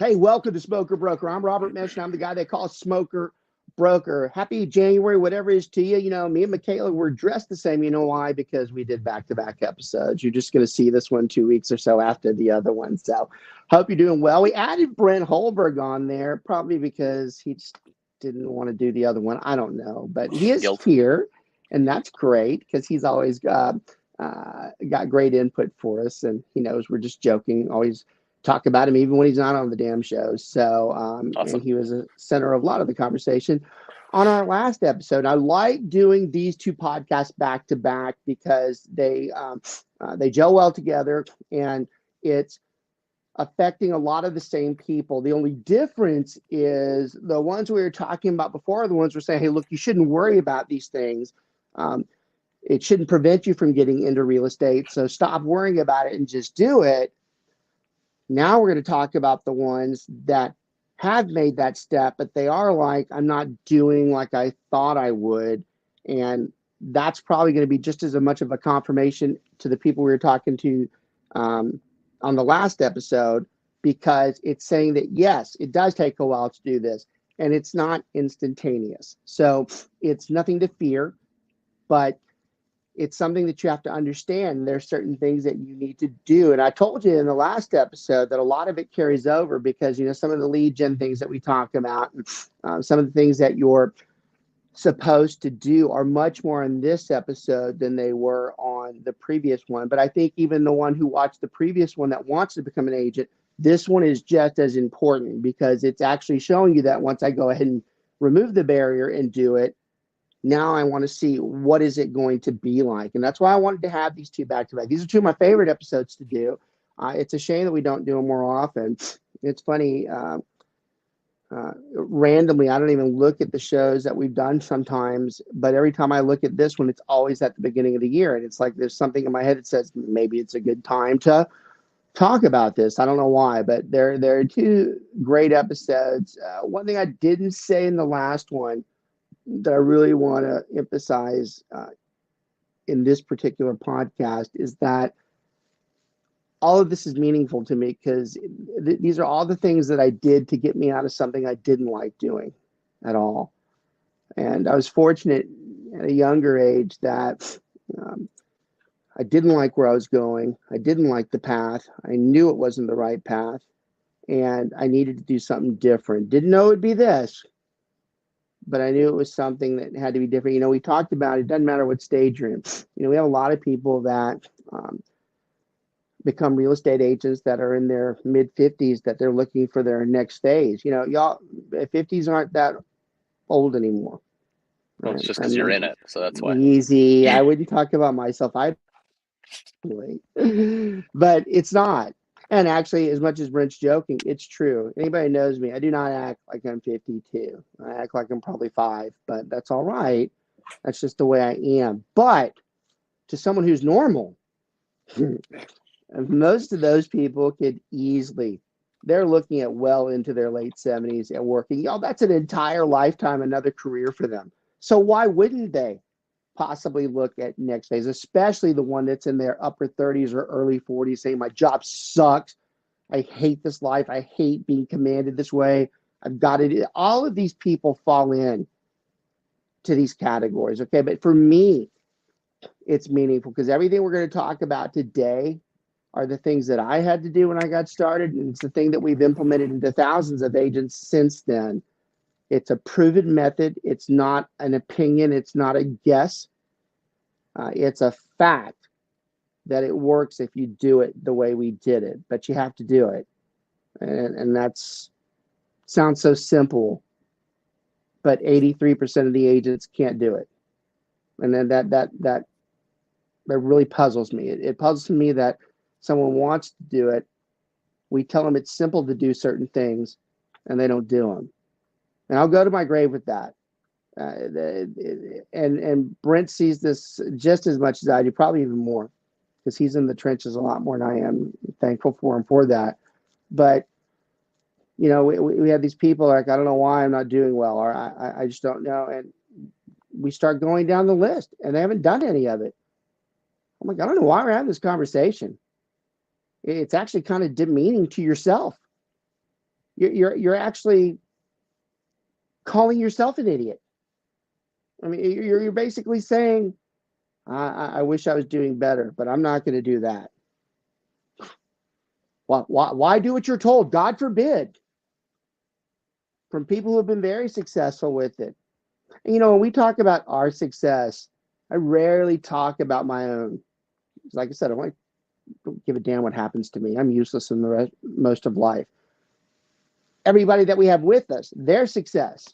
Hey, welcome to Smoker Broker. I'm Robert Mention. I'm the guy they call Smoker Broker. Happy January, whatever it is to you. You know, me and Michaela, we're dressed the same. You know why? Because we did back-to-back episodes. You're just going to see this one 2 weeks or so after the other one. So hope you're doing well. We added Brent Holberg on there, probably because he just didn't want to do the other one. I don't know. But he is Guilt. here, and that's great because he's always got great input for us. And he knows we're just joking, always talk about him even when he's not on the damn shows. So, Awesome. and he was a center of a lot of the conversation on our last episode. I like doing these two podcasts back to back because they gel well together, and it's affecting a lot of the same people. The only difference is the ones we were talking about before are the ones we're saying, hey, look, you shouldn't worry about these things. It shouldn't prevent you from getting into real estate. So stop worrying about it and just do it. Now we're going to talk about the ones that have made that step, but they are like, I'm not doing like I thought I would. And that's probably going to be just as much of a confirmation to the people we were talking to on the last episode, because it's saying that, yes, it does take a while to do this, and it's not instantaneous. So it's nothing to fear, but it's something that you have to understand. There's certain things that you need to do. And I told you in the last episode that a lot of it carries over because, you know, some of the lead gen things that we talk about, some of the things that you're supposed to do are much more in this episode than they were on the previous one. But I think even the one who watched the previous one that wants to become an agent, this one is just as important because it's actually showing you that once I go ahead and remove the barrier and do it, now I want to see what is it going to be like. And that's why I wanted to have these two back to back. These are two of my favorite episodes to do. It's a shame that we don't do them more often. It's funny, randomly, I don't even look at the shows that we've done sometimes, but every time I look at this one, it's always at the beginning of the year. And it's like there's something in my head that says maybe it's a good time to talk about this. I don't know why, but there are two great episodes. One thing I didn't say in the last one that I really want to emphasize in this particular podcast is that all of this is meaningful to me because these are all the things that I did to get me out of something I didn't like doing at all. And I was fortunate at a younger age that I didn't like where I was going. I didn't like the path. I knew it wasn't the right path, and I needed to do something different. Didn't know it would be this, but I knew it was something that had to be different. You know, we talked about it doesn't matter what stage you're in. You know, we have a lot of people that become real estate agents that are in their mid 50s that they're looking for their next phase. You know, y'all 50s aren't that old anymore. Well, it's just because you're in it, so that's why. Easy. I wouldn't talk about myself. I but it's not. And actually, as much as Brent's joking, it's true. Anybody who knows me, I do not act like I'm 52. I act like I'm probably 5, but that's all right. That's just the way I am. But to someone who's normal, most of those people could easily, they're looking at well into their late 70s and working. Y'all, that's an entire lifetime, another career for them. So why wouldn't they possibly look at next phase, especially the one that's in their upper 30s or early 40s saying, my job sucks. I hate this life. I hate being commanded this way. I've got it. All of these people fall in to these categories. Okay. But for me, it's meaningful because everything we're going to talk about today are the things that I had to do when I got started. And it's the thing that we've implemented into thousands of agents since then. It's a proven method. It's not an opinion. It's not a guess. It's a fact that it works if you do it the way we did it, but you have to do it. And that's sounds so simple, but 83% of the agents can't do it. And then that really puzzles me. It puzzles me that someone wants to do it. We tell them it's simple to do certain things and they don't do them. And I'll go to my grave with that. And Brent sees this just as much as I do, probably even more, because he's in the trenches a lot more than I am. Thankful for him for that. But, you know, we have these people like, I don't know why I'm not doing well, or I just don't know. And we start going down the list and they haven't done any of it. I'm like, I don't know why we're having this conversation. It's actually kind of demeaning to yourself. you're actually calling yourself an idiot. I mean, you're basically saying, I wish I was doing better, but I'm not going to do that. Why do what you're told? God forbid. From people who have been very successful with it. And, when we talk about our success, I rarely talk about my own. Like I said, I don't give a damn what happens to me. I'm useless in the most of life. Everybody that we have with us, their success,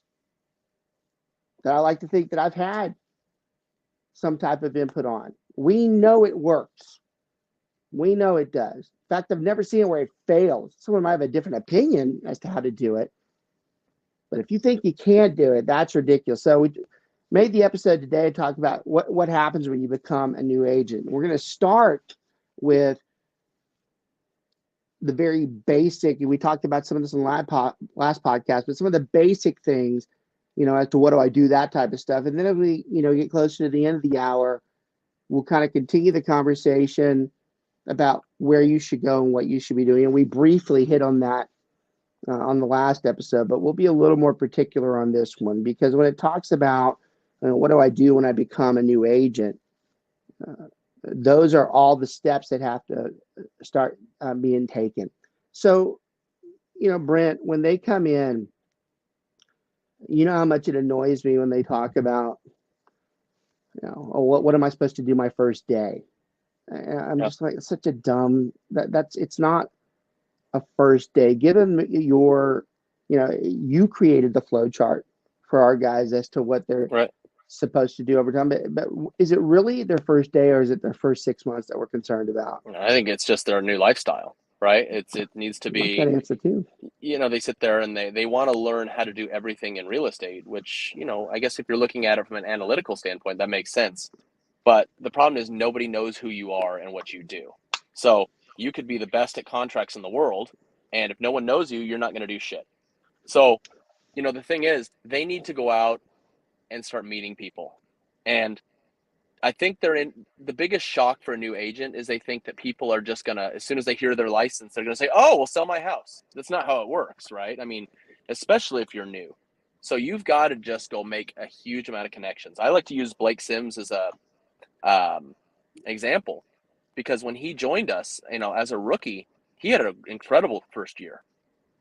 that I like to think that I've had some type of input on. We know it works. We know it does. In fact, I've never seen it where it fails. Someone might have a different opinion as to how to do it. But if you think you can't do it, that's ridiculous. So we made the episode today to talk about what happens when you become a new agent. We're going to start with the very basic, and we talked about some of this in the last podcast, but some of the basic things, as to what do I do, that type of stuff. And then if we, get closer to the end of the hour, we'll kind of continue the conversation about where you should go and what you should be doing. And we briefly hit on that on the last episode, but we'll be a little more particular on this one, because when it talks about what do I do when I become a new agent, those are all the steps that have to start being taken. So, Brent, when they come in, how much it annoys me when they talk about, what am I supposed to do my first day? I'm just like, it's such a dumb, it's not a first day. Give them you created the flow chart for our guys as to what they're supposed to do over time. But is it really their first day, or is it their first 6 months that we're concerned about? I think it's just their new lifestyle, right? It needs to be. That answer too. They sit there and they want to learn how to do everything in real estate, which, I guess if you're looking at it from an analytical standpoint, that makes sense. But the problem is nobody knows who you are and what you do. So you could be the best at contracts in the world, and if no one knows you, you're not going to do shit. So, the thing is, they need to go out and start meeting people. And I think the biggest shock for a new agent is they think that people are just going to, as soon as they hear their license, they're going to say, oh, well, sell my house. That's not how it works, right? I mean, especially if you're new. So you've got to just go make a huge amount of connections. I like to use Blake Sims as a example, because when he joined us, as a rookie, he had an incredible first year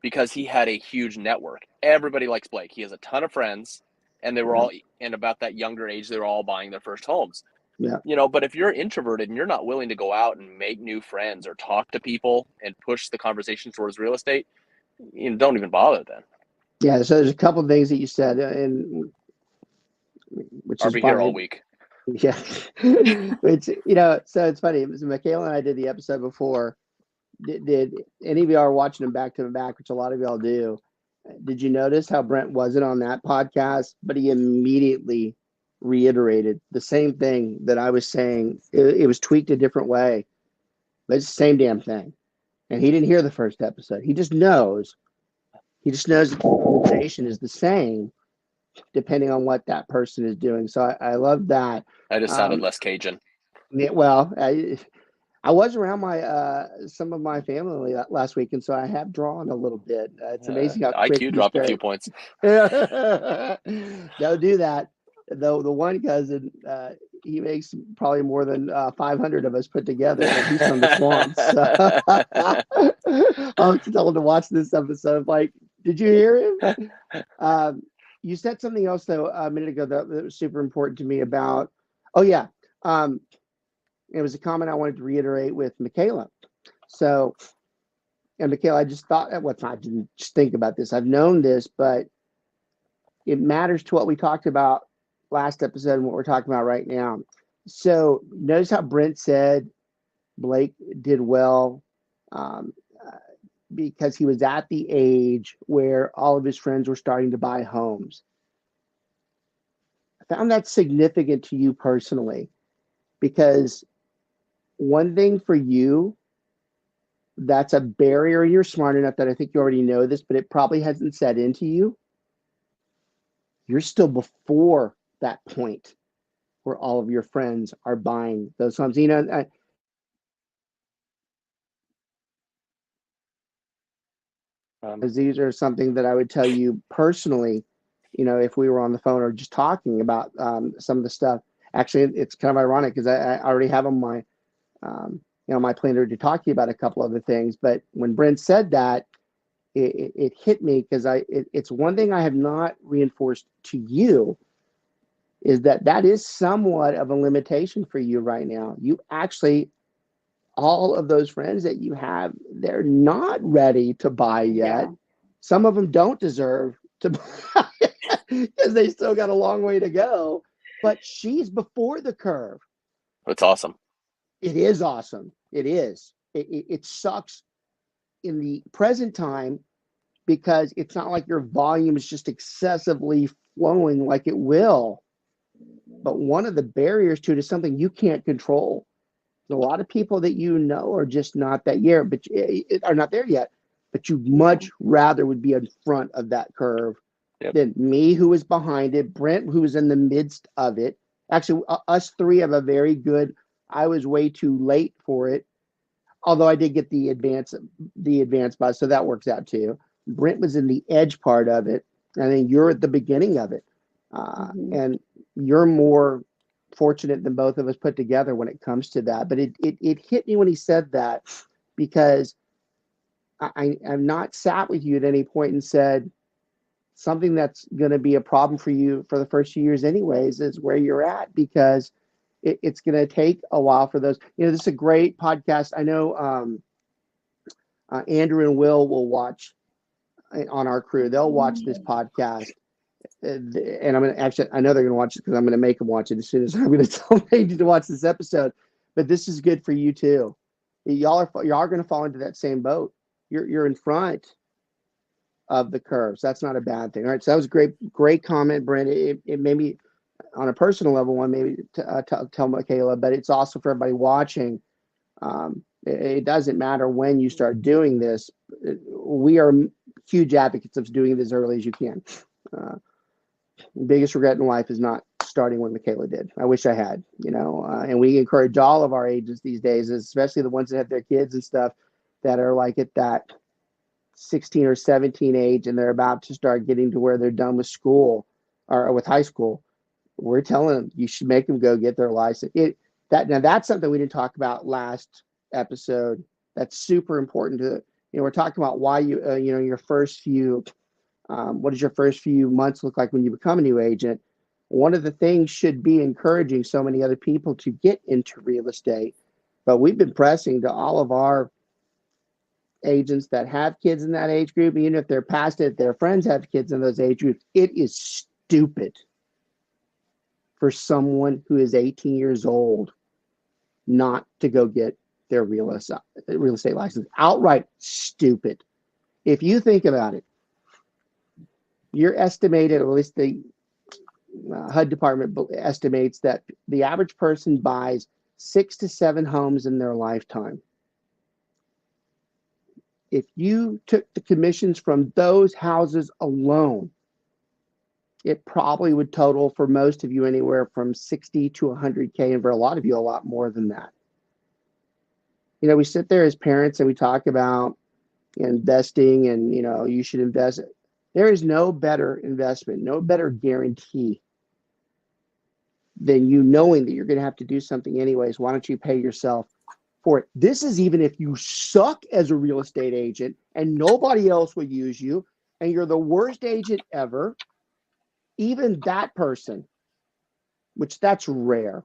because he had a huge network. Everybody likes Blake. He has a ton of friends, and they were all, and about that younger age, they were all buying their first homes. Yeah. But if you're introverted and you're not willing to go out and make new friends or talk to people and push the conversation towards real estate, don't even bother then. Yeah. So there's a couple of things that you said, and which I'll is be fine. Here all week. Yeah. Which, so it's funny. Michaela and I did the episode before. Did any of y'all are watching them back to back, which a lot of y'all do? Did you notice how Brent wasn't on that podcast, but he immediately reiterated the same thing that I was saying? It was tweaked a different way, but it's the same damn thing. And he didn't hear the first episode. He just knows that the conversation is the same depending on what that person is doing. So I love that. I just sounded less Cajun. Well, I was around some of my family last week, and so I have drawn a little bit. It's amazing how quick IQ dropped a few points. Don't do that. Though the one cousin, he makes probably more than 500 of us put together, and he's from the swamps. So I'll tell him to watch this episode. Like, did you hear him? You said something else though a minute ago that was super important to me about. Oh yeah. It was a comment I wanted to reiterate with Michaela. So, and Michaela, I just thought, I didn't just think about this. I've known this, but it matters to what we talked about last episode and what we're talking about right now. So notice how Brent said Blake did well because he was at the age where all of his friends were starting to buy homes. I found that significant to you personally, because one thing for you, that's a barrier. You're smart enough that I think you already know this, but it probably hasn't set into you. You're still before that point where all of your friends are buying those homes. These are something that I would tell you personally, if we were on the phone or just talking about some of the stuff. Actually, it's kind of ironic because I already have on my, my planner to talk to you about a couple other things. But when Brent said that, it hit me because it's one thing I have not reinforced to you is that is somewhat of a limitation for you right now. You actually, all of those friends that you have, they're not ready to buy yet. Yeah. Some of them don't deserve to buy because they still got a long way to go. But she's before the curve. It's awesome. It is awesome. It is. It sucks in the present time because it's not like your volume is just excessively flowing like it will. But one of the barriers to it is something you can't control. A lot of people that are just not that year, but are not there yet. But you much rather would be in front of that curve than me, who is behind it, Brent, who is in the midst of it. Actually, us three have a very good. I was way too late for it, although I did get the advance bus, so that works out too. Brent was in the edge part of it, and then you're at the beginning of it, and you're more fortunate than both of us put together when it comes to that. But it hit me when he said that, because I've not sat with you at any point and said something that's going to be a problem for you for the first few years anyways is where you're at, because it's going to take a while for those. This is a great podcast. I know Andrew and Will watch on our crew. They'll watch this podcast. And I'm going to actually, I know they're going to watch it because I'm going to make them watch it as soon as I'm going to tell them to watch this episode. But this is good for you too. Y'all are going to fall into that same boat. You're in front of the curve. So that's not a bad thing. All right. So that was a great comment, Brent. It made me, on a personal level, one maybe tell Michaela, but it's also for everybody watching. It doesn't matter when you start doing this. We are huge advocates of doing it as early as you can. Biggest regret in life is not starting when Michaela did. I wish I had, and we encourage all of our agents these days, especially the ones that have their kids and stuff that are like at that 16 or 17 age and they're about to start getting to where they're done with school or with high school. We're telling them you should make them go get their license. Now that's something we didn't talk about last episode. That's super important to, we're talking about why your first few, what does your first few months look like when you become a new agent? One of the things should be encouraging so many other people to get into real estate, but we've been pressing to all of our agents that have kids in that age group, even if they're past it, their friends have kids in those age groups. It is stupid for someone who is 18 years old not to go get their real estate license. Outright stupid. If you think about it, you're estimated, or at least the HUD department estimates, that the average person buys 6 to 7 homes in their lifetime. If you took the commissions from those houses alone, it probably would total for most of you anywhere from 60 to 100K, and for a lot of you, a lot more than that. We sit there as parents and we talk about investing and, you should invest. There is no better investment, no better guarantee than you knowing that you're going to have to do something anyways. Why don't you pay yourself for it? This is even if you suck as a real estate agent and nobody else will use you and you're the worst agent ever. Even that person, which that's rare,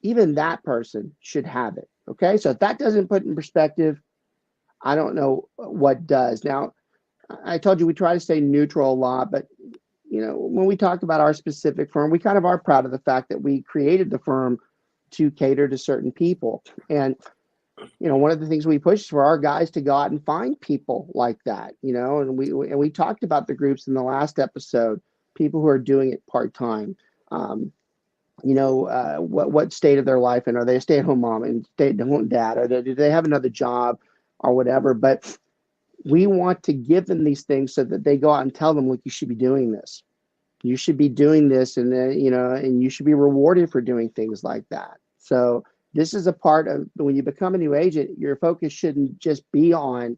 even that person should have it. Okay. So if that doesn't put in perspective, I don't know what does. Now, I told you we try to stay neutral a lot, but when we talk about our specific firm, we kind of are proud of the fact that we created the firm to cater to certain people. And, one of the things we push is for our guys to go out and find people like that, and we talked about the groups in the last episode, people who are doing it part-time, what state of their life, and are they a stay-at-home mom and stay-at-home dad, or do they have another job or whatever? But we want to give them these things so that they go out and tell them, look, you should be doing this. You should be doing this, and then, and you should be rewarded for doing things like that. So this is a part of when you become a new agent, your focus shouldn't just be on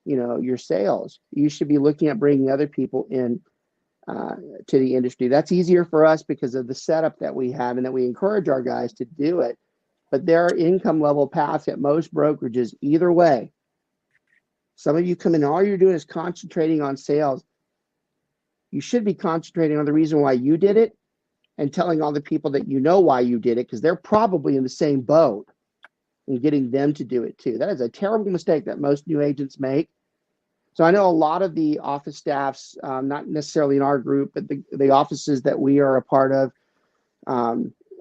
your sales. You should be looking at bringing other people in to the industry. That's easier for us because of the setup that we have and that we encourage our guys to do it. But there are income level paths at most brokerages either way. Some of you come in, all you're doing is concentrating on sales. You should be concentrating on the reason why you did it and telling all the people that you know why you did it, because they're probably in the same boat, and getting them to do it too. That is a terrible mistake that most new agents make. So I know a lot of the office staffs, not necessarily in our group, but the offices that we are a part of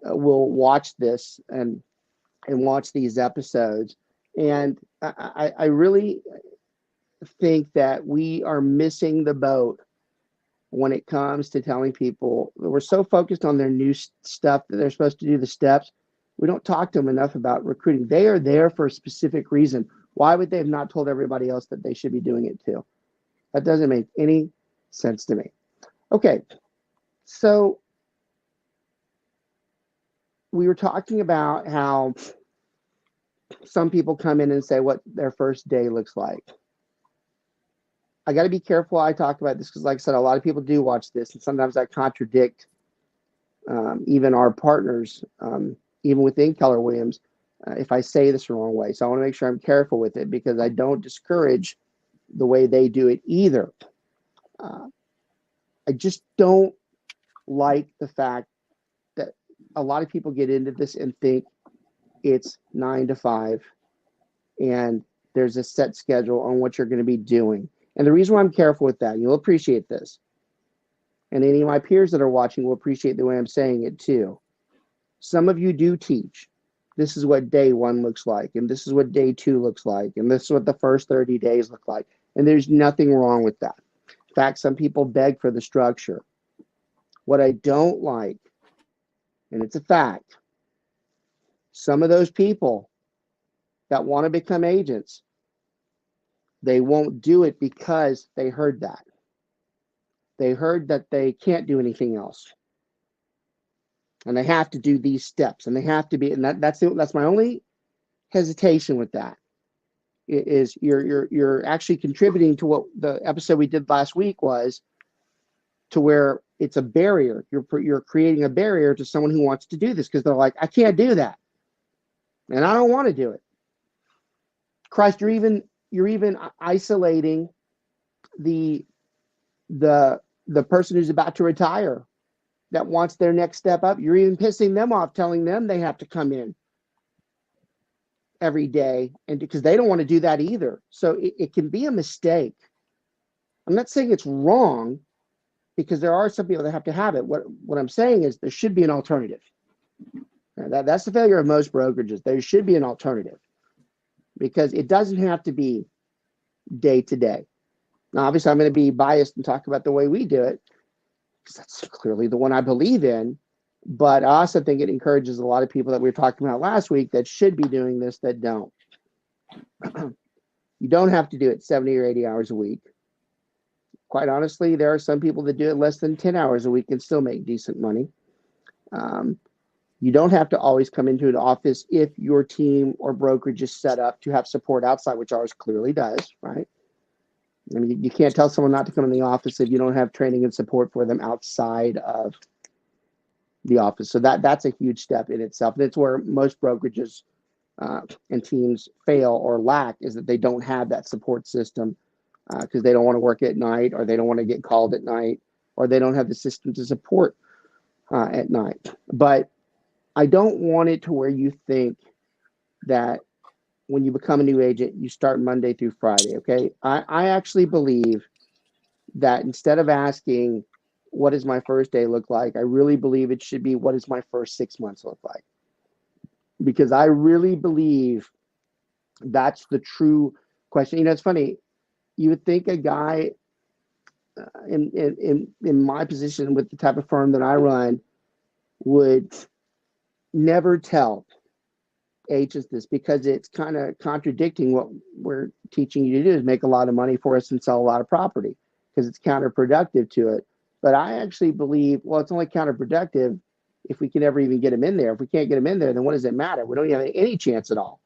will watch this and watch these episodes. And I really think that we are missing the boat when it comes to telling people. We're so focused on their new stuff that they're supposed to do the steps. We don't talk to them enough about recruiting. They are there for a specific reason. Why would they have not told everybody else that they should be doing it too? That doesn't make any sense to me. Okay, so we were talking about how some people come in and say what their first day looks like. I got to be careful I talk about this because, like I said, a lot of people do watch this, and sometimes I contradict even our partners, even within Keller Williams, if I say this the wrong way. So I want to make sure I'm careful with it because I don't discourage the way they do it either. I just don't like the fact that a lot of people get into this and think it's 9 to 5 and there's a set schedule on what you're going to be doing. And the reason why I'm careful with that, you'll appreciate this, and any of my peers that are watching will appreciate the way I'm saying it too. Some of you do teach. This is what day 1 looks like, and this is what day 2 looks like, and this is what the first 30 days look like. And there's nothing wrong with that. In fact, some people beg for the structure. What I don't like, and it's a fact, some of those people that want to become agents, they won't do it because they heard that. They heard that they can't do anything else. And they have to do these steps, and they have to be, and that's my only hesitation with that. Is you're actually contributing to what the episode we did last week was, to where it's a barrier. You're creating a barrier to someone who wants to do this because they're like, I can't do that, and I don't want to do it. Christ, you're even isolating the person who's about to retire that wants their next step up. You're even pissing them off, telling them they have to come in every day, and because they don't want to do that either. So it can be a mistake. I'm not saying it's wrong, because there are some people that have to have it. What I'm saying is there should be an alternative. That's the failure of most brokerages. There should be an alternative, because it doesn't have to be day to day. Now, obviously, I'm going to be biased and talk about the way we do it, because that's clearly the one I believe in. But I also think it encourages a lot of people that we were talking about last week that should be doing this that don't. You don't have to do it 70 or 80 hours a week. Quite honestly, there are some people that do it less than 10 hours a week and still make decent money. You don't have to always come into an office if your team or brokerage is set up to have support outside, which ours clearly does, right? I mean, you can't tell someone not to come in the office if you don't have training and support for them outside of the office. So that's a huge step in itself. And it's where most brokerages and teams fail or lack, is that they don't have that support system because they don't want to work at night, or they don't want to get called at night, or they don't have the system to support at night. But I don't want it to where you think that when you become a new agent, you start Monday through Friday, okay? I actually believe that instead of asking, what does my first day look like? I really believe it should be, what does my first 6 months look like? Because I really believe that's the true question. You know, it's funny. You would think a guy in my position with the type of firm that I run would never tell agents this, because it's kind of contradicting what we're teaching you to do, is make a lot of money for us and sell a lot of property, because it's counterproductive to it. But I actually believe, well, it's only counterproductive if we can ever even get them in there. If we can't get them in there, then what does it matter? We don't have any chance at all.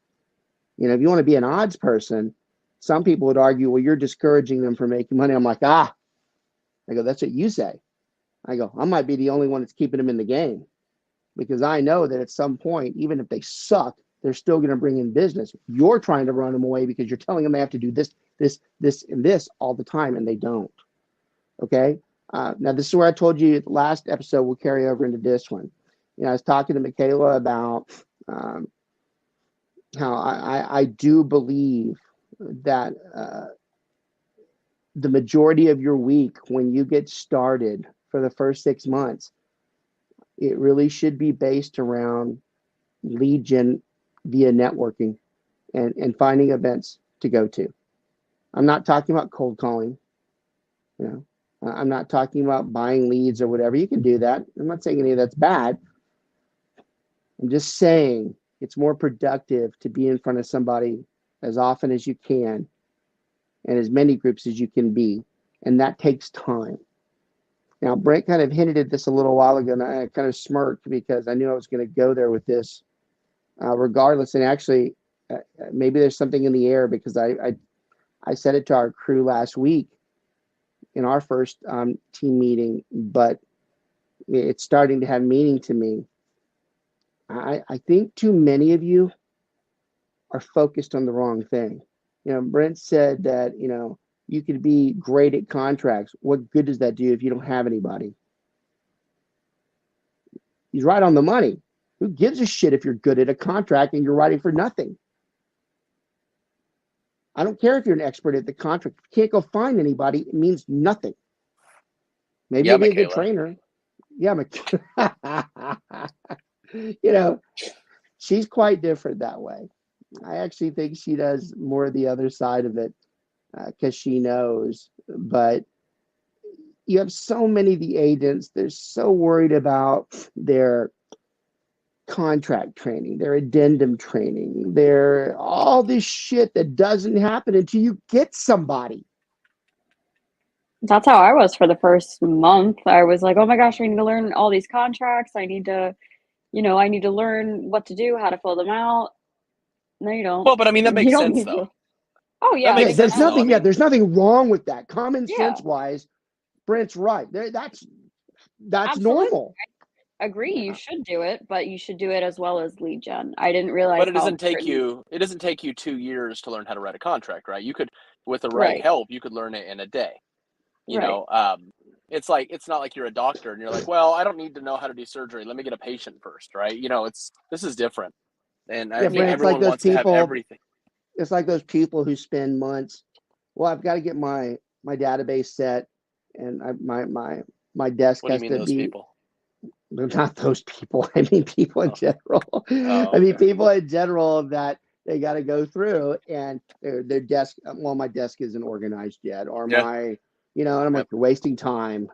You know, if you want to be an odds person, Some people would argue, well, you're discouraging them from making money. I'm like, I go, that's what you say. I go, I might be the only one that's keeping them in the game, because I know that at some point, even if they suck, they're still going to bring in business. You're trying to run them away because you're telling them they have to do this, and this all the time, and they don't. Okay. Now, this is where I told you last episode will carry over into this one. I was talking to Michaela about how I do believe that the majority of your week, when you get started for the first 6 months, it really should be based around lead gen via networking and finding events to go to. I'm not talking about cold calling. I'm not talking about buying leads or whatever. You can do that. I'm not saying any of that's bad. I'm just saying it's more productive to be in front of somebody as often as you can and as many groups as you can be. And that takes time. Now, Brent kind of hinted at this a little while ago, and I kind of smirked because I knew I was going to go there with this regardless. And actually, maybe there's something in the air, because I said it to our crew last week in our first team meeting, but it's starting to have meaning to me. I think too many of you are focused on the wrong thing. Brent said that, you could be great at contracts. What good does that do if you don't have anybody? He's right on the money. Who gives a shit if you're good at a contract and you're writing for nothing? I don't care if you're an expert at the contract. If you can't go find anybody, it means nothing. Maybe you'll be a good trainer. Yeah, she's quite different that way. I actually think she does more of the other side of it because she knows. But you have so many of the agents, they're so worried about their contract training, their addendum training, their all this shit that doesn't happen until you get somebody. That's how I was for the first month. I was like, oh my gosh, I need to learn all these contracts. I need to learn what to do, how to fill them out. No, you don't. Well, but I mean, that makes sense, though. Oh, yeah. There's nothing wrong with that. Common sense wise, Brent's right. That's normal. I agree. You should do it, but you should do it as well as lead gen. I didn't realize. But it doesn't take you 2 years to learn how to write a contract, right? You could, with the right help, you could learn it in a day. It's not like you're a doctor and you're like, well, I don't need to know how to do surgery. Let me get a patient first, right? This is different. And I think everyone wants to have everything. It's like those people who spend months. Well, I've got to get my database set, and my desk has to be. What do you mean those people? They're not those people. I mean people in general. I mean people in general that they got to go through, and their desk. Well, my desk isn't organized yet, or my, and I'm like, you're wasting time.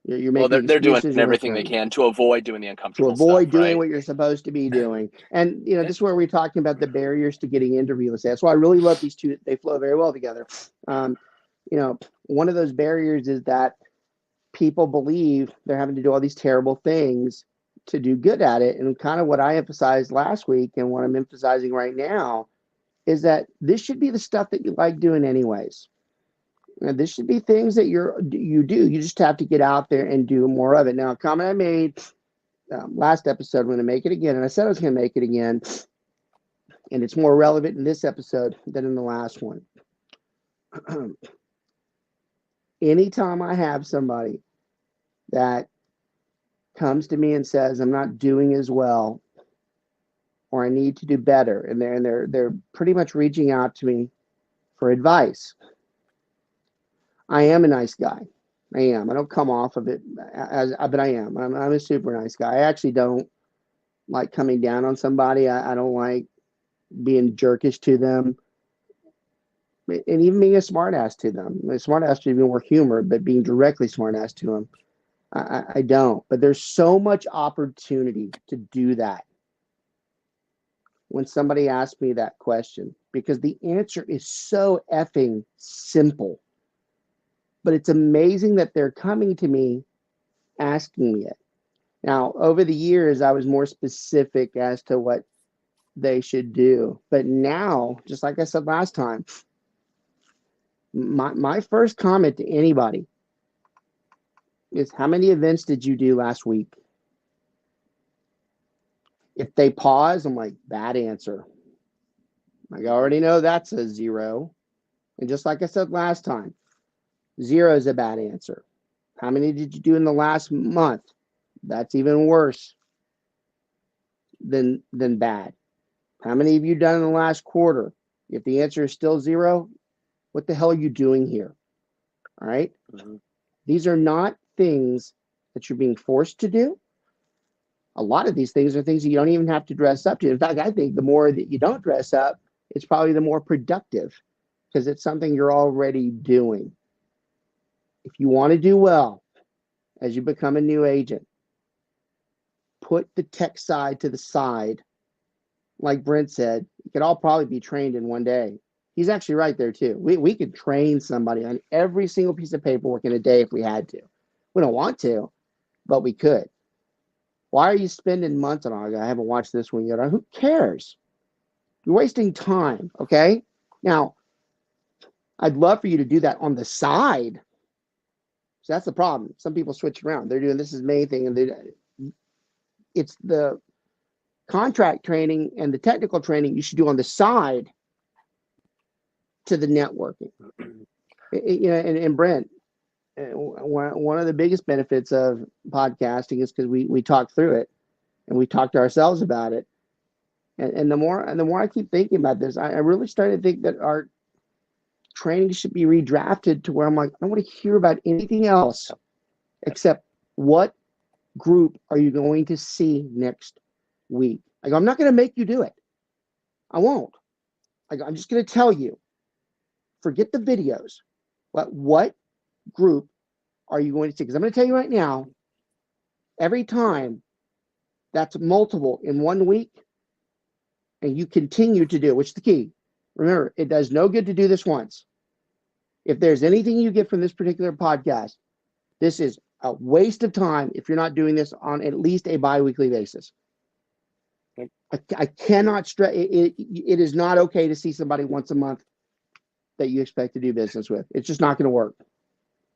You're making. Well, they're doing everything they can to avoid doing the uncomfortable stuff. To avoid doing what you're supposed to be doing, and this is where we're talking about the barriers to getting into real estate. That's why I really love these two. They flow very well together. One of those barriers is that people believe they're having to do all these terrible things to do good at it. And kind of what I emphasized last week and what I'm emphasizing right now is that this should be the stuff that you like doing anyways. And this should be things that you do. You just have to get out there and do more of it. Now, a comment I made last episode, I'm going to make it again. And I said I was going to make it again. And it's more relevant in this episode than in the last one. Anytime I have somebody that comes to me and says, I'm not doing as well, or I need to do better, and they're pretty much reaching out to me for advice. I am a nice guy. I am. I don't come off of it but I am. I'm a super nice guy. I actually don't like coming down on somebody. I don't like being jerkish to them. And even being a smartass to them. A smartass should be more humor, but being directly smartass to them, I don't. But there's so much opportunity to do that when somebody asks me that question, because the answer is so effing simple. But it's amazing that they're coming to me asking me it. Now, over the years, I was more specific as to what they should do. But now, just like I said last time, My first comment to anybody is, how many events did you do last week? If they pause, I'm like, bad answer. Like, I already know that's a 0. And just like I said last time, 0 is a bad answer. How many did you do in the last month? That's even worse than bad. How many have you done in the last quarter? If the answer is still 0, what the hell are you doing here? All right. Mm-hmm. These are not things that you're being forced to do. A lot of these things are things that you don't even have to dress up to. In fact, I think the more that you don't dress up, it's probably the more productive, because it's something you're already doing. If you want to do well as you become a new agent, put the tech side to the side. Like Brent said, it could all probably be trained in one day. He's actually right there too. We could train somebody on every single piece of paperwork in a day if we had to. We don't want to, but we could. Why are you spending months on it? I haven't watched this one yet. Who cares? You're wasting time, okay? Now, I'd love for you to do that on the side. So that's the problem. Some people switch around. They're doing this is main thing, and it's the contract training and the technical training you should do on the side to the networking. And Brent, one of the biggest benefits of podcasting is because we talk through it and we talk to ourselves about it. And the more I keep thinking about this, I really started to think that our training should be redrafted to where I'm like, I don't want to hear about anything else except what group are you going to see next week. Like, I'm not going to make you do it. I won't. Like, I'm just going to tell you, forget the videos. What group are you going to see? Because I'm going to tell you right now, every time that's multiple in 1 week, and you continue to do, which is the key. Remember, it does no good to do this once. If there's anything you get from this particular podcast, this is a waste of time if you're not doing this on at least a bi-weekly basis. I cannot stress it. It is not okay to see somebody once a month that you expect to do business with. It's just not going to work.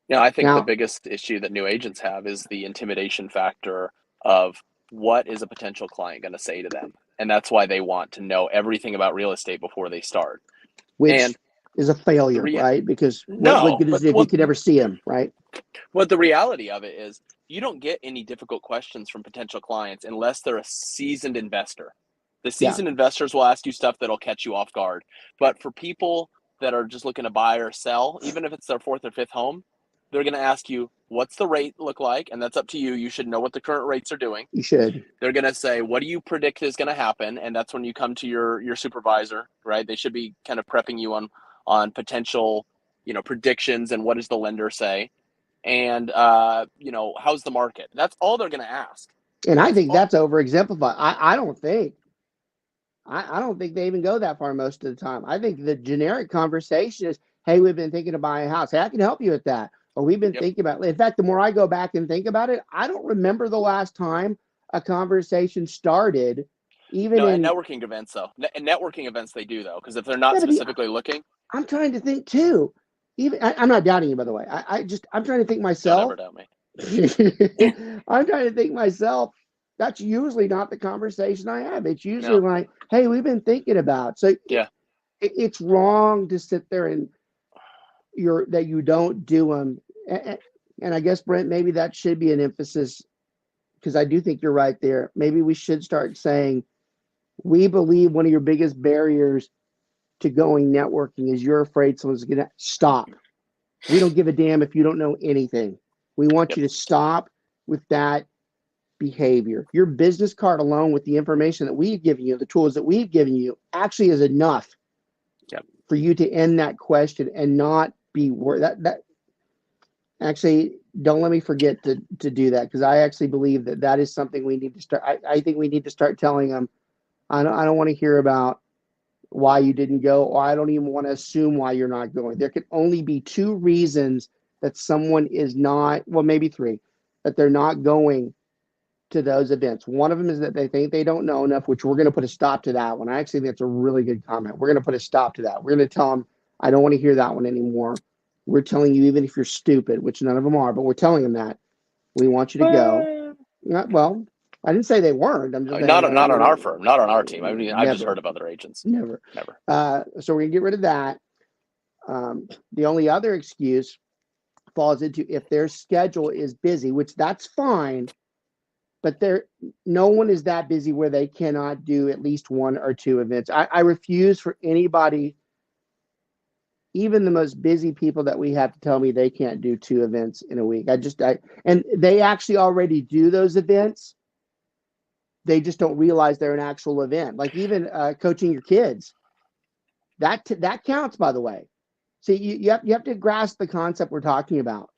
Yeah, I think the biggest issue that new agents have is the intimidation factor of what is a potential client going to say to them. And that's why they want to know everything about real estate before they start. Which is a failure, right? Because what good is it if you could never see them, right? Well, the reality of it is you don't get any difficult questions from potential clients unless they're a seasoned investor. The seasoned investors will ask you stuff that'll catch you off guard. But for people that are just looking to buy or sell, even if it's their 4th or 5th home, they're going to ask you, what's the rate look like? And that's up to you. You should know what the current rates are doing. You should. They're going to say, what do you predict is going to happen? And that's when you come to your supervisor, right? They should be kind of prepping you on potential, predictions and what does the lender say? And, how's the market? That's all they're going to ask. And I think that's over-exemplified. I don't think. I don't think they even go that far most of the time. I think the generic conversation is, hey, we've been thinking of buying a house. Hey, I can help you with that. Or we've been thinking about it. In fact, the more I go back and think about it, I don't remember the last time a conversation started. Even in networking events, though. In networking events, they do, though, because if they're not specifically looking. I'm trying to think, too. I'm not doubting you, by the way. I'm trying to think myself. Don't ever doubt me. I'm trying to think myself. That's usually not the conversation I have. It's usually like, hey, we've been thinking about. So it's wrong to sit there and that you don't do them. And I guess, Brent, maybe that should be an emphasis, because I do think you're right there. Maybe we should start saying, we believe one of your biggest barriers to going networking is you're afraid someone's going to stop. We don't give a damn if you don't know anything. We want you to stop with that behavior. Your business card alone, with the information that we've given you, the tools that we've given you, actually is enough for you to end that question and not be worried. That actually, don't let me forget to do that, because I actually believe that is something we need to start. I think we need to start telling them, I don't want to hear about why you didn't go, or I don't even want to assume why you're not going. There can only be 2 reasons that someone is not, well, maybe 3, that they're not going to those events. One of them is that they think they don't know enough, which we're going to put a stop to that one. I actually think that's a really good comment. We're going to put a stop to that. We're going to tell them, I don't want to hear that one anymore. We're telling you, even if you're stupid, which none of them are, but we're telling them that we want you to go. Well, I didn't say they weren't. I'm just saying, not on our firm, not on our team. I mean, I've just never. heard of other agents. Never. So we're gonna get rid of that. The only other excuse falls into if their schedule is busy, which that's fine, but no one is that busy where they cannot do at least one or two events. I refuse for anybody, even the most busy people that we have, to tell me they can't do 2 events in a week. And they actually already do those events. They just don't realize they're an actual event. Like even coaching your kids, that counts, by the way. See, you have to grasp the concept we're talking about.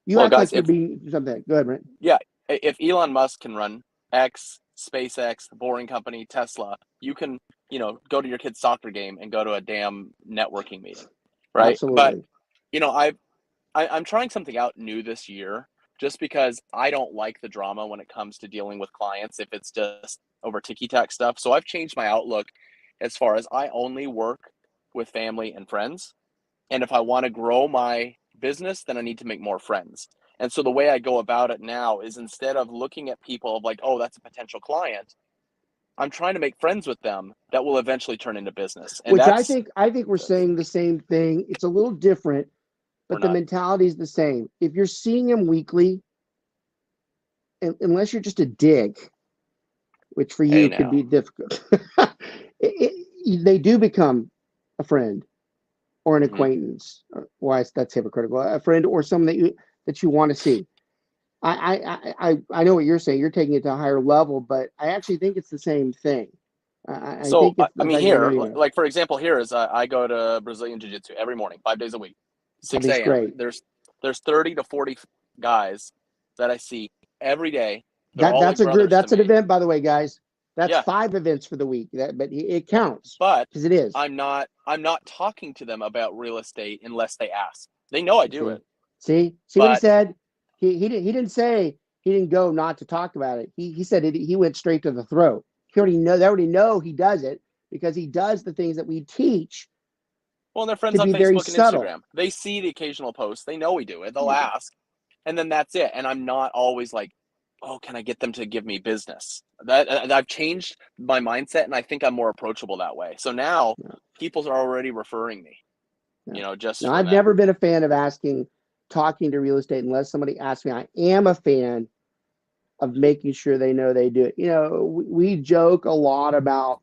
You act like you're being something. Go ahead, Brent. Yeah, if Elon Musk can run X, SpaceX, the Boring Company, Tesla, you can, go to your kid's soccer game and go to a damn networking meeting, right? Absolutely. But I'm trying something out new this year, just because I don't like the drama when it comes to dealing with clients if it's just over ticky-tack stuff. So I've changed my outlook as far as I only work with family and friends. And if I want to grow my business, then I need to make more friends. And so the way I go about it now is, instead of looking at people like, oh, that's a potential client, I'm trying to make friends with them that will eventually turn into business. And I think we're saying the same thing. It's a little different, but the mentality is the same. If you're seeing them weekly, unless you're just a dick, which for you could be difficult, they do become a friend or an acquaintance. Why that's hypocritical? A friend or someone that you want to see. I know what you're saying. You're taking it to a higher level, but I actually think it's the same thing. Like for example, here is I go to Brazilian Jiu-Jitsu every morning, 5 days a week, 6 a.m. Great. There's 30 to 40 guys that I see every day. That's an event, by the way, guys. That's 5 events for the week. But it counts. But because it is. I'm not talking to them about real estate unless they ask. They know I do it. See what he said? He didn't say he didn't go not to talk about it. He said he went straight to the throat. They already know he does it because he does the things that we teach. Well, and they're friends on Facebook and Instagram. They see the occasional post. They know we do it. They'll ask, and then that's it. And I'm not always like, oh, can I get them to give me business? I've changed my mindset, and I think I'm more approachable that way. So now people are already referring me. I've never been a fan of talking to real estate unless somebody asks me. I am a fan of making sure they know they do it. We joke a lot about,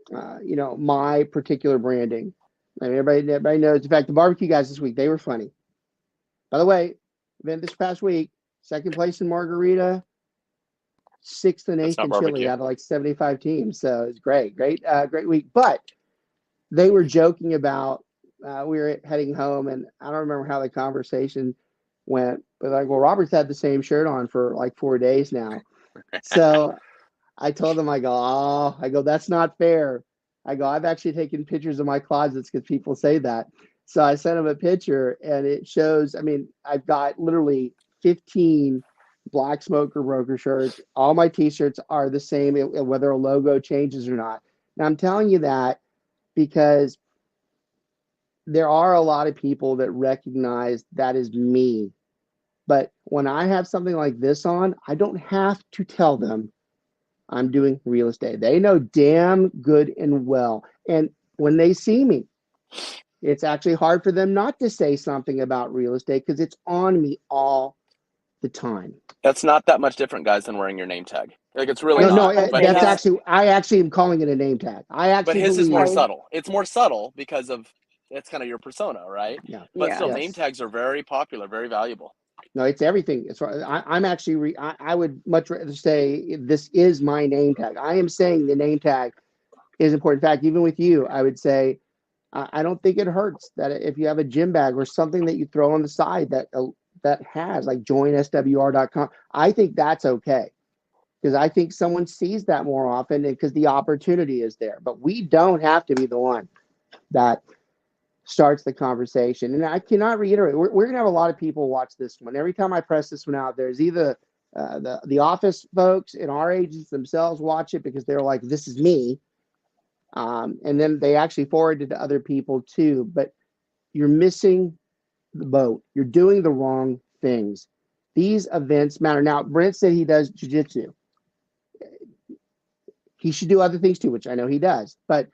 my particular branding. I mean, everybody knows. In fact, the barbecue guys this week, they were funny. By the way, event this past week, 2nd place in Margarita, 6th and 8th in Chile out of like 75 teams. So it's great week. But they were joking about, we were heading home, and I don't remember how the conversation went, but like, well, Robert's had the same shirt on for like 4 days now. So I told them, I go, that's not fair. I go, I've actually taken pictures of my closets because people say that. So I sent them a picture, and it shows, I've got literally 15 Black Smoker Broker shirts. All my t-shirts are the same, whether a logo changes or not. Now I'm telling you that because there are a lot of people that recognize that is me. But when I have something like this on, I don't have to tell them I'm doing real estate. They know damn good and well. And when they see me, it's actually hard for them not to say something about real estate because it's on me all the time. That's not that much different, guys, than wearing your name tag. Like, it's really not. I actually am calling it a name tag. But his is more subtle. It's more subtle because it's kind of your persona, right? Yeah. But still, name tags are very popular, very valuable. No, it's everything. I'm actually, I would much rather say this is my name tag. I am saying the name tag is important. In fact, even with you, I would say, I don't think it hurts that if you have a gym bag or something that you throw on the side that has like joinswr.com, I think that's okay. Because I think someone sees that more often because the opportunity is there. But we don't have to be the one that starts the conversation. And I cannot reiterate, we're going to have a lot of people watch this one. Every time I press this one out, there's either the office folks in our agents themselves watch it because they're like, this is me. And then they actually forward it to other people too. But you're missing the boat. You're doing the wrong things. These events matter. Now, Brent said he does jiu-jitsu. He should do other things too, which I know he does, but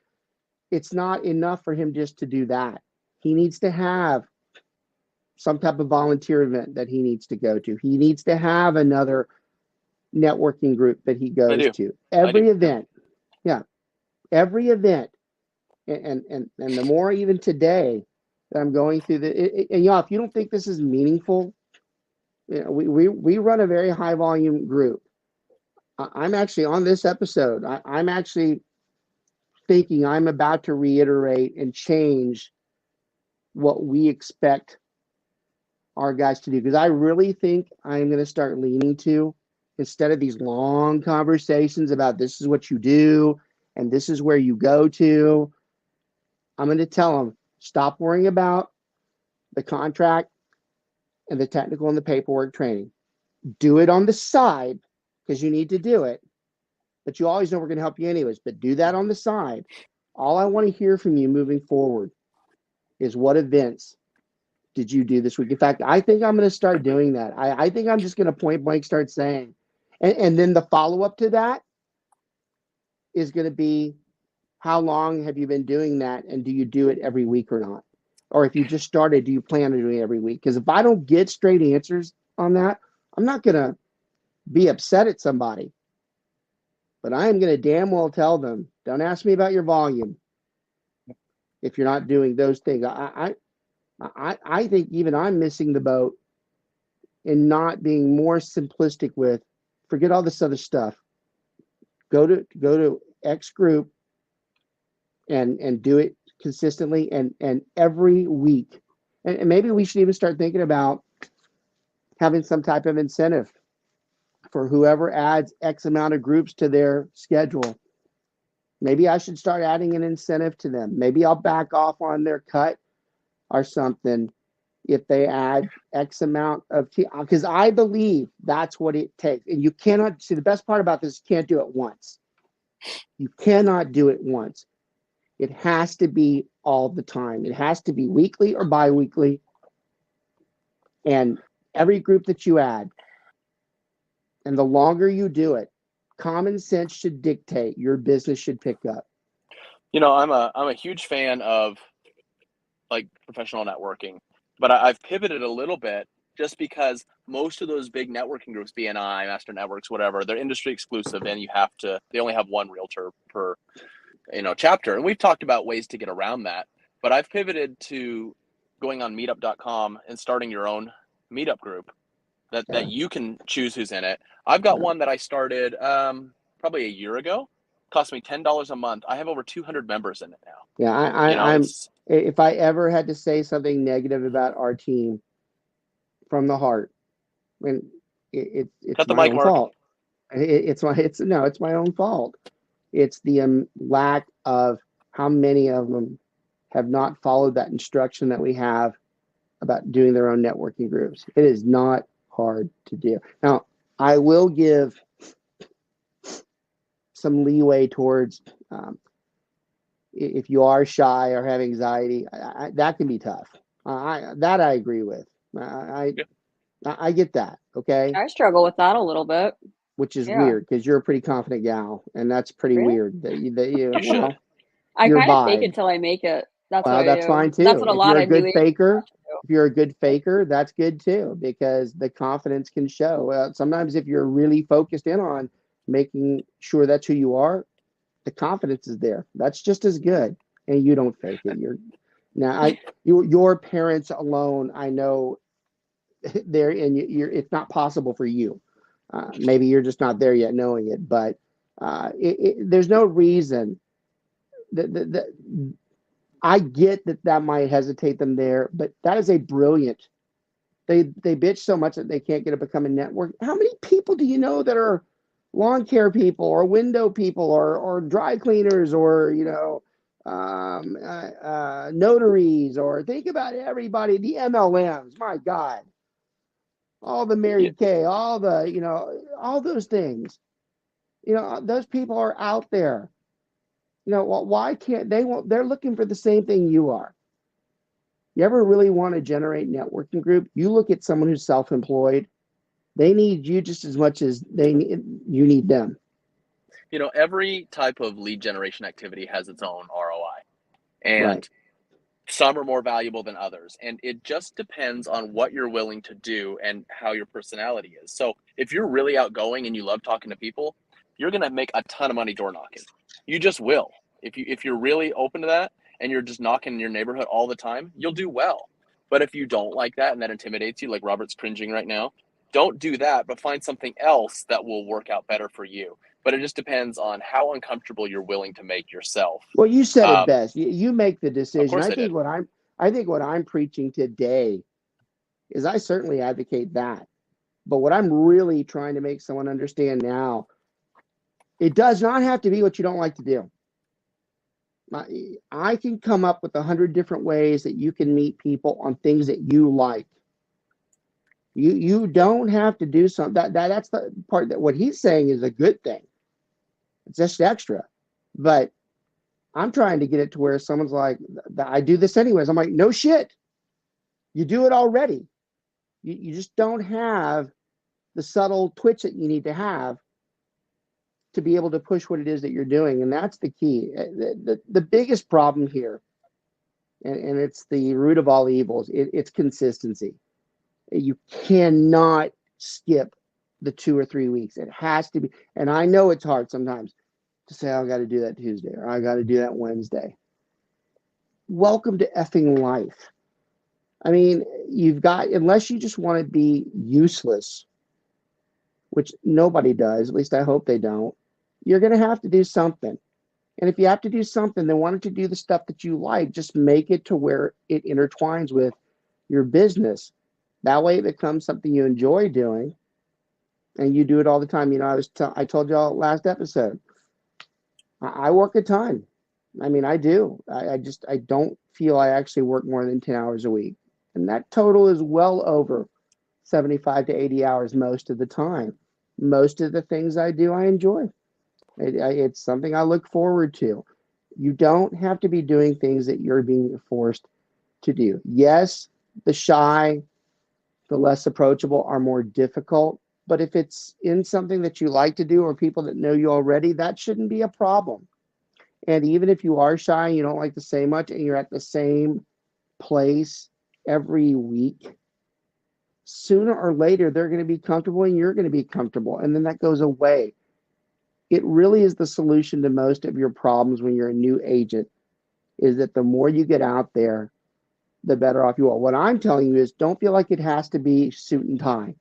it's not enough for him just to do that. He needs to have some type of volunteer event that he needs to go to. He needs to have another networking group that he goes to. Every event. Yeah. Every event. And the more even today that I'm going through and if you don't think this is meaningful, we run a very high volume group. I'm actually on this episode. I'm actually thinking I'm about to reiterate and change what we expect our guys to do, because I really think I'm going to start leaning to, instead of these long conversations about this is what you do and this is where you go to, I'm going to tell them, stop worrying about the contract and the technical and the paperwork training. Do it on the side because you need to do it, but you always know we're going to help you anyways, but do that on the side. All I want to hear from you moving forward is what events did you do this week? In fact, I think I'm going to start doing that. I think I'm just going to point blank start saying, and then the follow-up to that is going to be, how long have you been doing that? And do you do it every week or not? Or if you just started, do you plan on doing it every week? Because if I don't get straight answers on that, I'm not going to be upset at somebody. But I am going to damn well tell them, don't ask me about your volume if you're not doing those things. I think even I'm missing the boat in not being more simplistic with, forget all this other stuff. Go to X group and do it consistently and every week. And maybe we should even start thinking about having some type of incentive for whoever adds X amount of groups to their schedule. Maybe I should start adding an incentive to them. Maybe I'll back off on their cut or something if they add X amount of because I believe that's what it takes. And you cannot see, the best part about this, you can't do it once. You cannot do it once. It has to be all the time. It has to be weekly or bi-weekly. And every group that you add, and the longer you do it, common sense should dictate your business should pick up. I'm a huge fan of like professional networking, but I've pivoted a little bit just because most of those big networking groups, BNI, Master Networks, whatever, they're industry exclusive, and they only have one realtor per chapter. And we've talked about ways to get around that, but I've pivoted to going on meetup.com and starting your own meetup group that you can choose who's in it. I've got one that I started probably a year ago. Cost me $10 a month. I have over 200 members in it now. Yeah, I'm. If I ever had to say something negative about our team from the heart, it's my own fault. It's my own fault. It's the lack of how many of them have not followed that instruction that we have about doing their own networking groups. It is not hard to do. Now, I will give some leeway towards if you are shy or have anxiety, that can be tough. I agree with. I get that. Okay. I struggle with that a little bit, which is weird because you're a pretty confident gal, and that's pretty weird that you should. I kind of fake it till I make it. That's what that's fine too. That's what a lot of new faker. If you're a good faker, that's good too, because the confidence can show. Sometimes if you're really focused in on making sure that's who you are, the confidence is there. That's just as good, and you don't fake it. Your parents alone, I know, there, and it's not possible for you. Maybe you're just not there yet knowing it, but there's no reason that I get that might hesitate them there, but that is a brilliant. They bitch so much that they can't get to become a network. How many people do you know that are lawn care people or window people or dry cleaners or notaries, or think about everybody, the MLMs, my God, all the Mary Kay, all the all those things, those people are out there. Why can't they? They're looking for the same thing you are. You ever really want to generate networking group? You look at someone who's self-employed. They need you just as much as you need them. You know, every type of lead generation activity has its own ROI, and Right. some are more valuable than others. And it just depends on what you're willing to do and how your personality is. So if you're really outgoing and you love talking to people, you're going to make a ton of money door knocking. You just will. If you're really open to that and you're just knocking in your neighborhood all the time, you'll do well. But if you don't like that and that intimidates you, like Robert's cringing right now, don't do that, but find something else that will work out better for you. But it just depends on how uncomfortable you're willing to make yourself. Well, you said it best. You make the Of decision. course I I think did. I think what I'm preaching today is I certainly advocate that. But what I'm really trying to make someone understand now, it does not have to be what you don't like to do. I can come up with 100 different ways that you can meet people on things that you like. You don't have to do something. That's the part that what he's saying is a good thing. It's just extra. But I'm trying to get it to where someone's like, I do this anyways. I'm like, no shit. You do it already. You just don't have the subtle twitch that you need to have to be able to push what it is that you're doing. And that's the key. The biggest problem here, and it's the root of all evils, it's consistency. You cannot skip the 2 or 3 weeks. It has to be. And I know it's hard sometimes to say, oh, I got to do that Tuesday or I got to do that Wednesday. Welcome to effing life. I mean, you've got, unless you just want to be useless, which nobody does, at least I hope they don't, you're going to have to do something. And if you have to do something, then why don't you do the stuff that you like? Just make it to where it intertwines with your business. That way it becomes something you enjoy doing and you do it all the time. You know, I told y'all last episode, I work a ton. I mean, I do. I don't feel I actually work more than 10 hours a week. And that total is well over 75 to 80 hours most of the time. Most of the things I do, I enjoy. It's something I look forward to. You don't have to be doing things that you're being forced to do. Yes, the shy, the less approachable are more difficult. But if it's in something that you like to do or people that know you already, that shouldn't be a problem. And even if you are shy and you don't like to say much and you're at the same place every week, sooner or later they're going to be comfortable and you're going to be comfortable. And then that goes away. It really is the solution to most of your problems when you're a new agent, is that the more you get out there, the better off you are. What I'm telling you is don't feel like it has to be suit and tie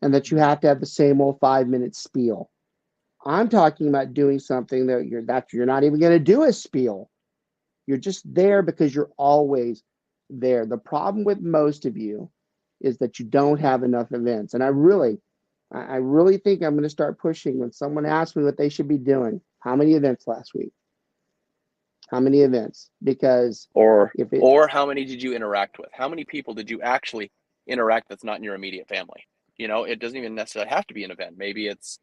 and that you have to have the same old 5-minute spiel. I'm talking about doing something that you're not even going to do a spiel. You're just there because you're always there. The problem with most of you is that you don't have enough events. And I really think I'm going to start pushing when someone asks me what they should be doing. How many events last week? How many events? Because or how many did you interact with? How many people did you actually interact that's not in your immediate family? You know, it doesn't even necessarily have to be an event. Maybe it's,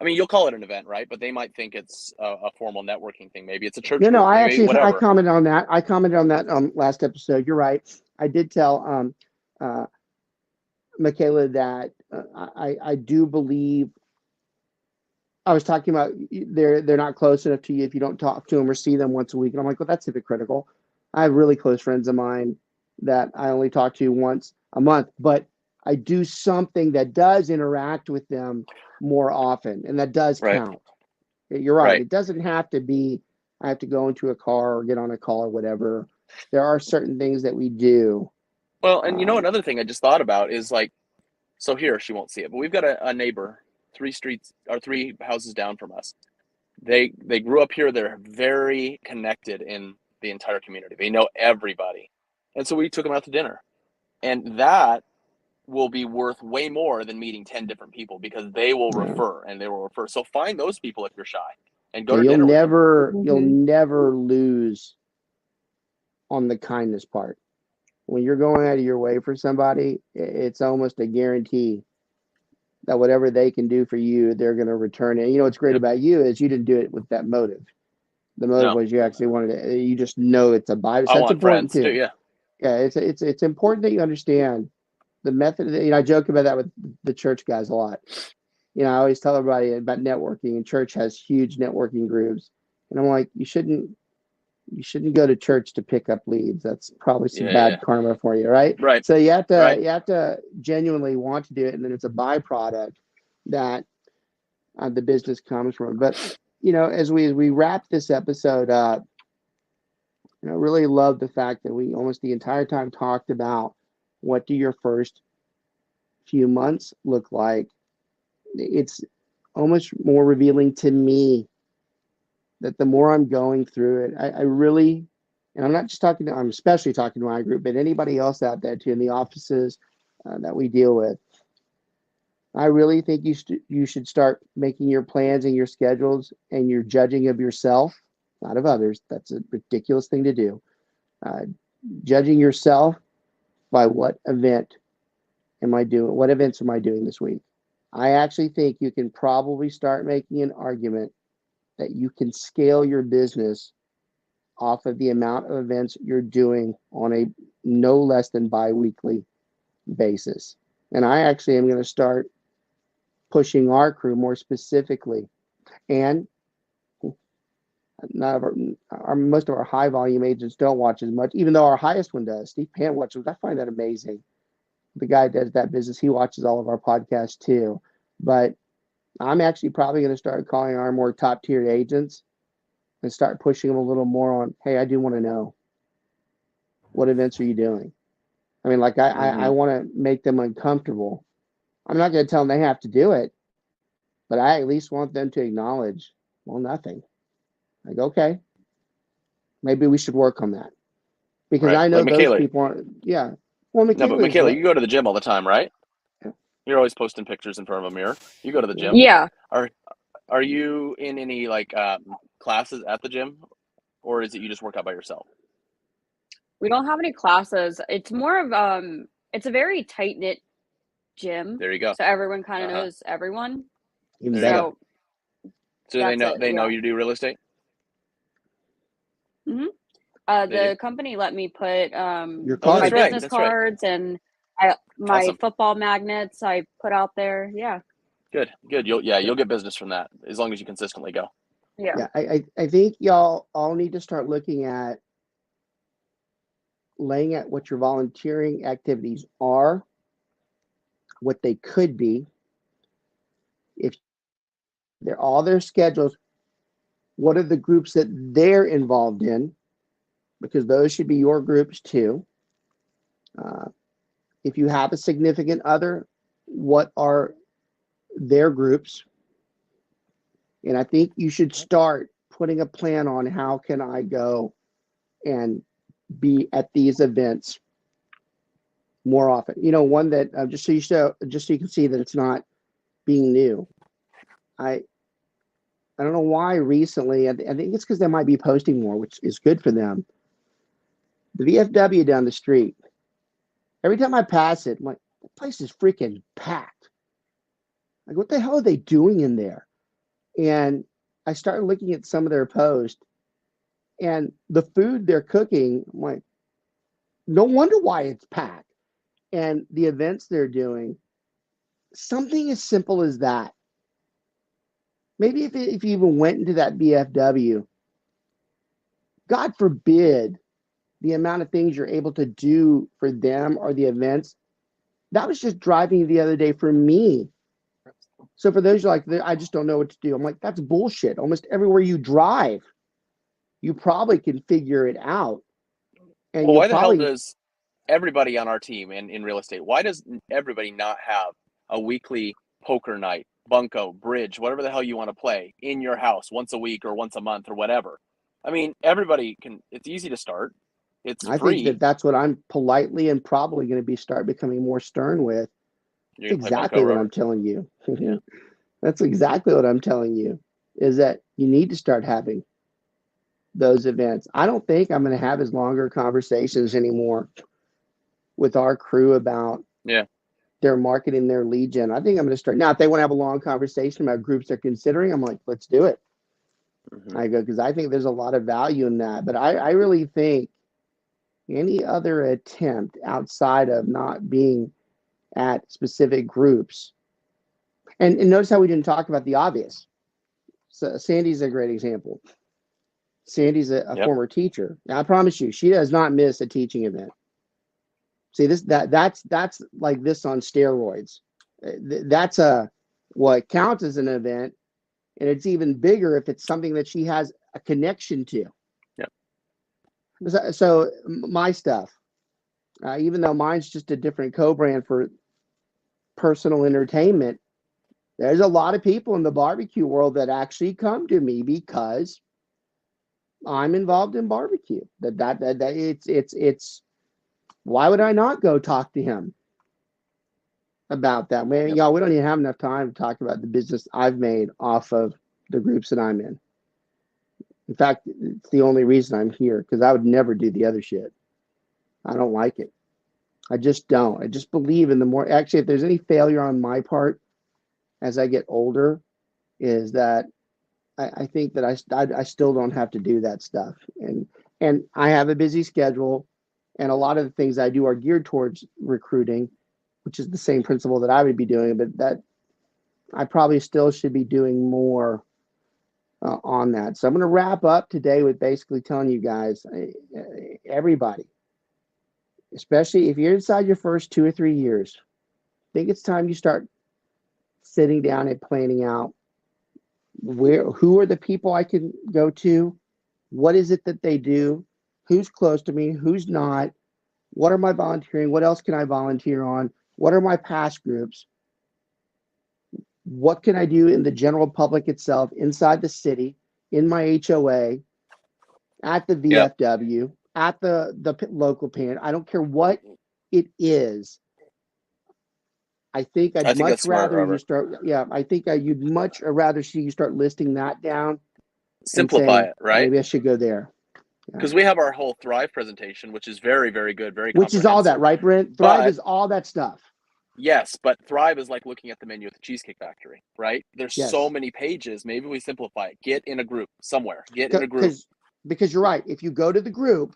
I mean, you'll call it an event, right? But they might think it's a formal networking thing. Maybe it's a church no, group. I Maybe actually I whatever. commented on that. I commented on that last episode. You're right. I did tell Michaela that I do believe. I was talking about they're not close enough to you if you don't talk to them or see them once a week. And I'm like, well, that's hypocritical. I have really close friends of mine that I only talk to once a month, but I do something that does interact with them more often, and that does count. You're right. It doesn't have to be, I have to go into a car or get on a call or whatever. There are certain things that we do. Well, and you know, another thing I just thought about is like, so here, she won't see it, but we've got a neighbor 3 streets or 3 houses down from us. They grew up here. They're very connected in the entire community. They know everybody. And so we took them out to dinner. And that will be worth way more than meeting 10 different people because they will refer and they will refer. So find those people if you're shy and go to dinner with them. You'll never lose on the kindness part. When you're going out of your way for somebody, it's almost a guarantee that whatever they can do for you, they're going to return it. You know what's great about you is you didn't do it with that motive. The motive was you actually wanted to. You just know it's a vibe. I want friends too. Yeah. Yeah, it's important that you understand the method. I joke about that with the church guys a lot. I always tell everybody about networking, and church has huge networking groups. And I'm like, you shouldn't go to church to pick up leads. That's probably some bad karma for you, right? Right. So you have to Right. you have to genuinely want to do it, and then it's a byproduct that the business comes from. But as we wrap this episode up, I really love the fact that we almost the entire time talked about what do your first few months look like. It's almost more revealing to me that the more I'm going through it, I really, and I'm not just talking to, I'm especially talking to my group, but anybody else out there too in the offices that we deal with. I really think you should start making your plans and your schedules and your judging of yourself, not of others. That's a ridiculous thing to do. Judging yourself by what events am I doing this week? I actually think you can probably start making an argument that you can scale your business off of the amount of events you're doing on a no less than bi-weekly basis. And I actually am going to start pushing our crew more specifically. And none of most of our high volume agents don't watch as much, even though our highest one does. Steve Pan watches. I find that amazing. The guy does that business. He watches all of our podcasts too. But I'm actually probably going to start calling our more top tier agents and start pushing them a little more on, hey, I do want to know, what events are you doing? I mean, like I want to make them uncomfortable. I'm not going to tell them they have to do it, but I at least want them to acknowledge, well, nothing. Like, okay, maybe we should work on that. Because I know like those Michaela. people aren't, yeah. Well, No, but Michaela, you go to the gym all the time, right? Yeah. You're always posting pictures in front of a mirror. You go to the gym. Yeah. Are you in any classes at the gym, or is it you just work out by yourself? We don't have any classes. It's more of it's a very tight knit gym. There you go. So everyone kind of knows everyone. Even better. So they know you do real estate? Mm-hmm. The company let me put your my card. business cards and my awesome. football magnets I put out there. Yeah. Good. You'll get business from that as long as you consistently go. Yeah. I think y'all all need to start looking at laying out what your volunteering activities are, what they could be, if they're all their schedules, what are the groups that they're involved in, because those should be your groups too. If you have a significant other, what are their groups? And I think you should start putting a plan on how can I go and be at these events more often. One that just so you can see that it's not being new. I don't know why recently. I think it's because they might be posting more, which is good for them. The VFW down the street. Every time I pass it, I'm like, the place is freaking packed. Like, what the hell are they doing in there? And I started looking at some of their posts, and the food they're cooking, I'm like, no wonder why it's packed. And the events they're doing, something as simple as that. Maybe if you even went into that BFW, God forbid, the amount of things you're able to do for them or the events, that was just driving the other day for me. So for those like, I just don't know what to do. I'm like, that's bullshit. Almost everywhere you drive, you probably can figure it out. And why the hell does everybody on our team in real estate, why does everybody not have a weekly poker night, bunco, bridge, whatever the hell you want to play in your house once a week or once a month or whatever? I mean, everybody can, it's easy to start. It's free. I think that's what I'm politely and probably going to start becoming more stern with. That's exactly what I'm telling you. That's exactly what I'm telling you, is that you need to start having those events. I don't think I'm going to have as longer conversations anymore with our crew about their marketing, their lead gen. I think I'm going to start now. If they want to have a long conversation about groups they're considering, I'm like, let's do it. I go, because I think there's a lot of value in that. But I really think any other attempt outside of not being at specific groups. And notice how we didn't talk about the obvious. So Sandy's a great example. Sandy's a former teacher. Now, I promise you, she does not miss a teaching event. See, that's like this on steroids. That's what counts as an event, and it's even bigger if it's something that she has a connection to. Yep. So my stuff, even though mine's just a different co-brand for personal entertainment, there's a lot of people in the barbecue world that actually come to me because I'm involved in barbecue. It's why would I not go talk to him about that? Man, y'all, we don't even have enough time to talk about the business I've made off of the groups that I'm in. In fact, it's the only reason I'm here, because I would never do the other shit. I don't like it. I just don't. I just believe in the more, actually, if there's any failure on my part as I get older, is that I think that I still don't have to do that stuff. And I have a busy schedule, and a lot of the things I do are geared towards recruiting, which is the same principle that I would be doing, but that I probably still should be doing more on that. So I'm going to wrap up today with basically telling you guys, everybody, especially if you're inside your first 2 or 3 years, I think it's time you start sitting down and planning out who are the people I can go to, what is it that they do, who's close to me, who's not, what are my volunteering, what else can I volunteer on, what are my past groups, what can I do in the general public itself, inside the city, in my HOA, at the VFW, at the local pan. I don't care what it is. I think I'd much rather you start. Yeah, I think you'd much rather see you start listing that down. Simplify it, right? Maybe I should go there. Because we have our whole Thrive presentation, which is very, very good, very comprehensive. Which is all that, right, Brent? Thrive is all that stuff. Yes, but Thrive is like looking at the menu at the Cheesecake Factory, right? There's so many pages. Maybe we simplify it. Get in a group somewhere. Get in a group. Because you're right. If you go to the group,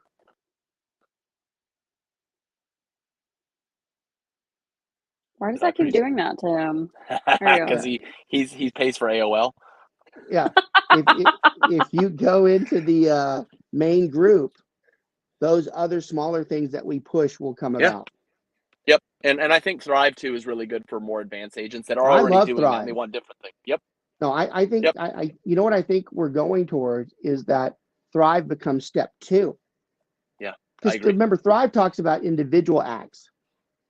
why does that keep doing that to him? Because he pays for AOL. Yeah. if you go into the main group, those other smaller things that we push will come about. Yep. And I think Thrive too is really good for more advanced agents that are already doing that and they want different things. Yep. No, I think you know what I think we're going towards is that Thrive becomes step 2. Yeah. Because remember, Thrive talks about individual acts,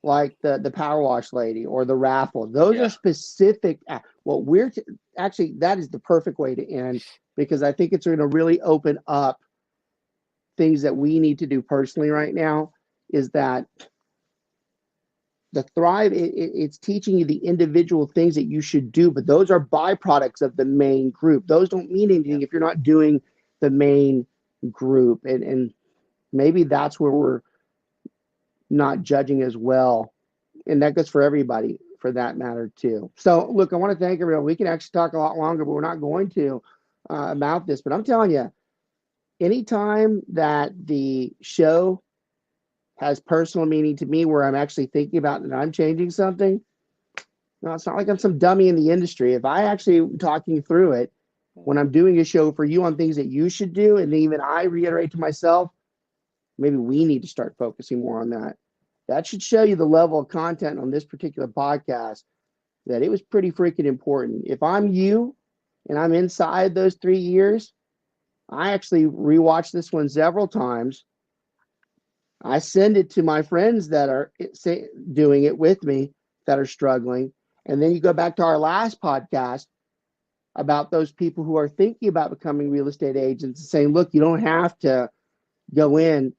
like the power wash lady or the raffle. Those are specific. What we're actually, that is the perfect way to end, because I think it's going to really open up things that we need to do personally right now. Is that the Thrive, it's teaching you the individual things that you should do, but those are byproducts of the main group. Those don't mean anything if you're not doing the main group. And maybe that's where we're not judging as well. And that goes for everybody for that matter too. So look, I want to thank everyone. We can actually talk a lot longer, but we're not going to about this. But I'm telling you, anytime that the show has personal meaning to me, where I'm actually thinking about that I'm changing something, no, it's not like I'm some dummy in the industry. If I actually am talking through it, when I'm doing a show for you on things that you should do, and even I reiterate to myself, maybe we need to start focusing more on that. That should show you the level of content on this particular podcast, that it was pretty freaking important. If I'm you and I'm inside those 3 years, I actually rewatched this one several times. I send it to my friends that are doing it with me, that are struggling. And then you go back to our last podcast about those people who are thinking about becoming real estate agents and saying, look, you don't have to go in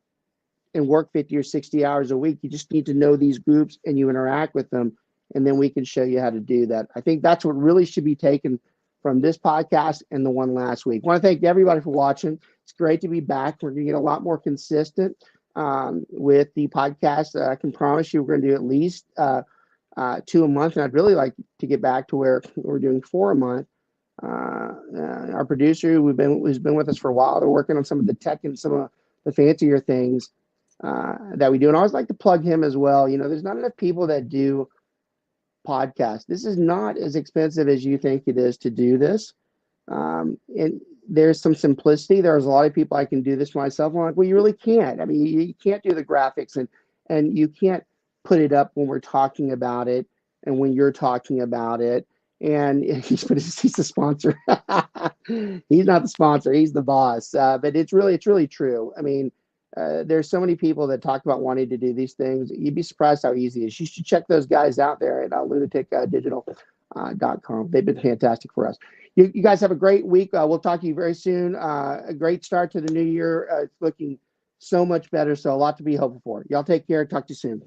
and work 50 or 60 hours a week. You just need to know these groups and you interact with them. And then we can show you how to do that. I think that's what really should be taken from this podcast and the one last week. I want to thank everybody for watching. It's great to be back. We're going to get a lot more consistent with the podcast. I can promise you we're going to do at least 2 a month. And I'd really like to get back to where we're doing 4 a month. Our producer who's been with us for a while, they're working on some of the tech and some of the fancier things. that we do. And I always like to plug him as well. You know, there's not enough people that do podcasts. This is not as expensive as you think it is to do this. And there's some simplicity. There's a lot of people I can do this myself. I'm like, well, you really can't. I mean, you can't do the graphics and you can't put it up when we're talking about it and when you're talking about it. And he's the sponsor. He's not the sponsor. He's the boss. But it's really true. I mean, there's so many people that talk about wanting to do these things. You'd be surprised how easy it is. You should check those guys out there at lunaticdigital.com. They've been fantastic for us. You guys have a great week. We'll talk to you very soon. A great start to the new year. It's looking so much better. So a lot to be hopeful for. Y'all take care. Talk to you soon.